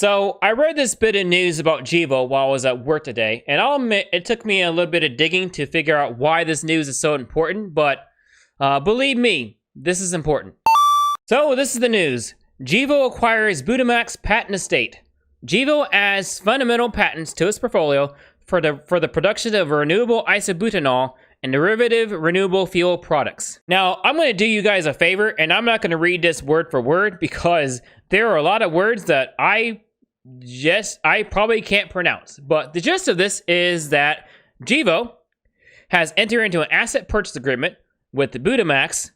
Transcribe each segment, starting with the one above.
So I read this bit of news about Gevo while I was at work today, and I'll admit it took me a little bit of digging to figure out why this news is so important, but believe me, this is important. So this is the news. Gevo acquires Butamax patent estate. Gevo adds fundamental patents to its portfolio for the production of renewable isobutanol and derivative renewable fuel products. Now, I'm going to do you guys a favor, and I'm not going to read this word for word because there are a lot of words that I probably can't pronounce. But the gist of this is that Gevo has entered into an asset purchase agreement with the Butamax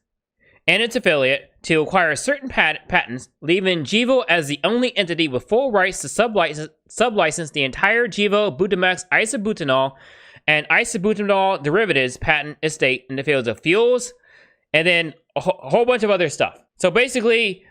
and its affiliate to acquire certain patents, leaving Gevo as the only entity with full rights to sublicense the entire Gevo Butamax isobutanol and isobutanol derivatives patent estate in the fields of fuels, and then a whole bunch of other stuff. So basically,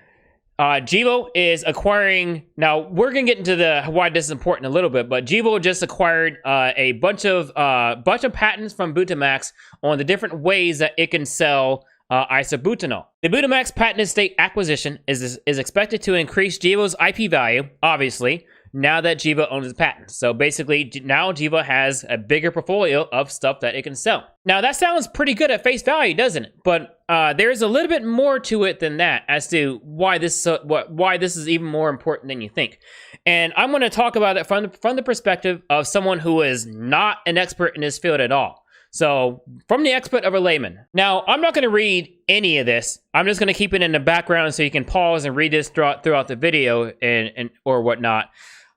Gevo is acquiring. Now we're gonna get into why this is important a little bit, but Gevo just acquired a bunch of patents from Butamax on the different ways that it can sell isobutanol. The Butamax patent estate acquisition is expected to increase Gevo's IP value, obviously, now that Gevo owns the patents. So basically, now Gevo has a bigger portfolio of stuff that it can sell. Now that sounds pretty good at face value, doesn't it? But there's a little bit more to it than that as to why this is even more important than you think. And I'm going to talk about it from the perspective of someone who is not an expert in this field at all. So, from the expert of a layman. Now, I'm not going to read any of this. I'm just going to keep it in the background so you can pause and read this throughout the video and or whatnot.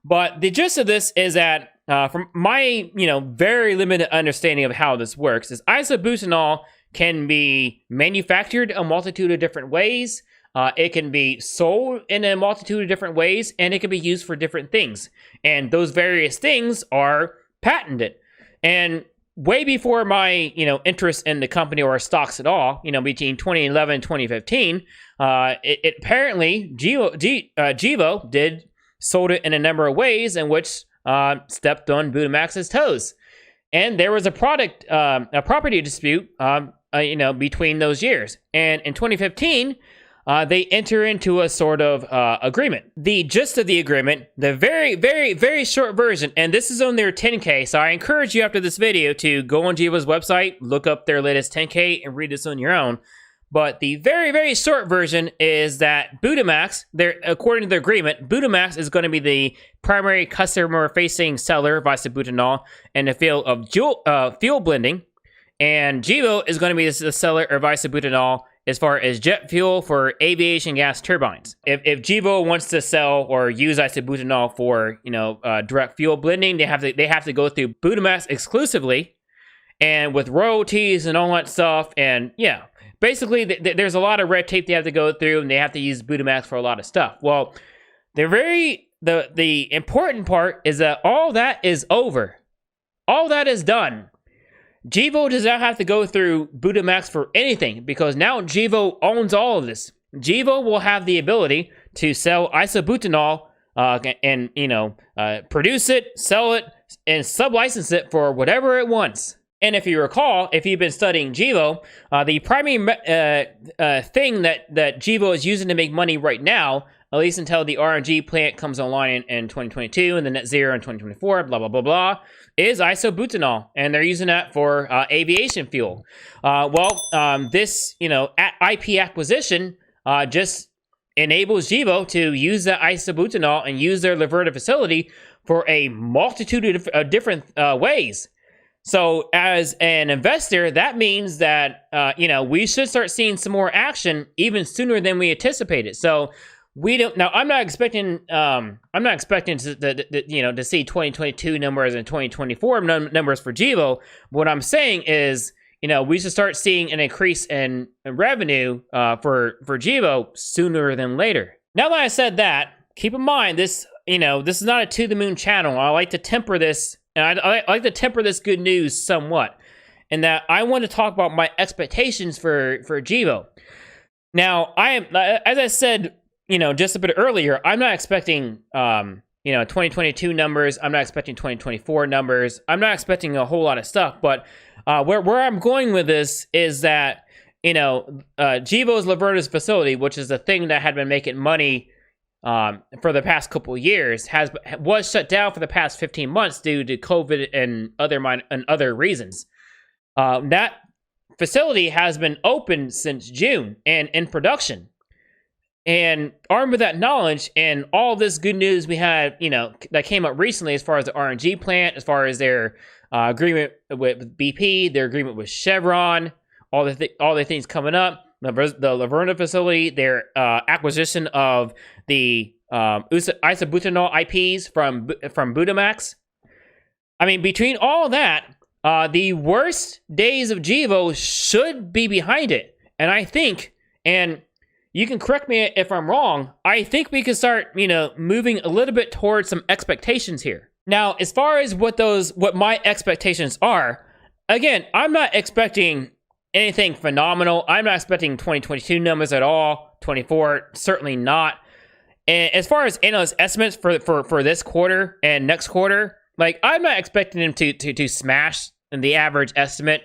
But the gist of this is that, from my very limited understanding of how this works, is isobutanol can be manufactured a multitude of different ways. It can be sold in a multitude of different ways, and it can be used for different things. And those various things are patented. And way before my, interest in the company or stocks at all, between 2011 and 2015, it apparently Gevo sold it in a number of ways in which stepped on Butamax's toes, and there was a property dispute, between those years. And in 2015, they enter into a sort of agreement. The gist of the agreement, the very, very, very short version, and this is on their 10K, so I encourage you after this video to go on Gevo's website, look up their latest 10K, and read this on your own. But the very, very short version is that Butamax, according to the agreement, Butamax is going to be the primary customer-facing seller of isobutanol in the field of fuel blending, and Gevo is going to be the seller of isobutanol as far as jet fuel for aviation gas turbines. If Gevo wants to sell or use isobutanol for direct fuel blending, they have to go through Butamax exclusively, and with royalties and all that stuff. And yeah, basically there's a lot of red tape they have to go through, and they have to use Butamax for a lot of stuff. Well, the important part is that all that is over. All that is done. Gevo does not have to go through Butamax for anything because now Gevo owns all of this. Gevo will have the ability to sell isobutanol and produce it, sell it, and sublicense it for whatever it wants. And if you recall, if you've been studying Gevo, the primary thing that Gevo is using to make money right now, at least until the RNG plant comes online in 2022 and the net zero in 2024, blah, blah, blah, blah, is isobutanol. And they're using that for aviation fuel. This IP acquisition just enables Gevo to use that isobutanol and use their Laverda facility for a multitude of different ways. So as an investor, that means that, we should start seeing some more action even sooner than we anticipated. So we don't, now I'm not expecting to see 2022 numbers and 2024 numbers for Gevo. What I'm saying is, we should start seeing an increase in revenue for Gevo sooner than later. Now that I said that, keep in mind this is not a to the moon channel. I like to temper this. And I like to temper this good news somewhat, in that I want to talk about my expectations for Gevo. Now, I am, as I said, just a bit earlier, I'm not expecting, 2022 numbers. I'm not expecting 2024 numbers. I'm not expecting a whole lot of stuff. But where I'm going with this is that, Gevo's Laverda's facility, which is the thing that had been making money for the past couple of years was shut down for the past 15 months due to COVID and other reasons. That facility has been open since June and in production. And armed with that knowledge and all this good news we had, that came up recently as far as the RNG plant, as far as their agreement with BP, their agreement with Chevron, all the things coming up, the Laverna facility, their acquisition of the isobutanol IPs from Butamax. I mean, between all that, the worst days of Gevo should be behind it. And I think, and you can correct me if I'm wrong, I think we can start, moving a little bit towards some expectations here. Now, as far as what my expectations are, again, I'm not expecting anything phenomenal. I'm not expecting 2022 numbers at all. 24, certainly not. And as far as analyst estimates for this quarter and next quarter, I'm not expecting them to smash the average estimate.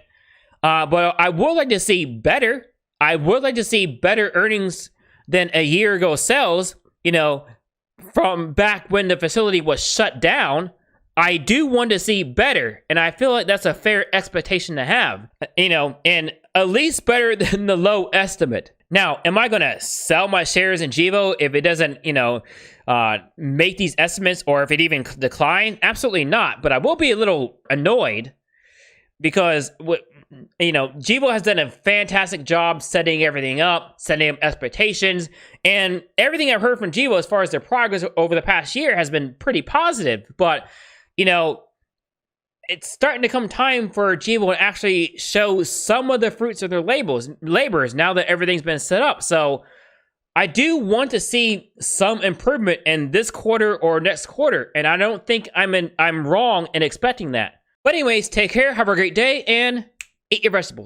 But I would like to see better. I would like to see better earnings than a year ago sales, from back when the facility was shut down. I do want to see better, and I feel like that's a fair expectation to have, and at least better than the low estimate. Now, am I going to sell my shares in Gevo if it doesn't, make these estimates, or if it even decline? Absolutely not, but I will be a little annoyed because Gevo has done a fantastic job setting everything up, setting up expectations, and everything I've heard from Gevo as far as their progress over the past year has been pretty positive. But, it's starting to come time for Gevo to actually show some of the fruits of their labors now that everything's been set up. So I do want to see some improvement in this quarter or next quarter, and I don't think I'm wrong in expecting that. But anyways, take care, have a great day, and eat your vegetables.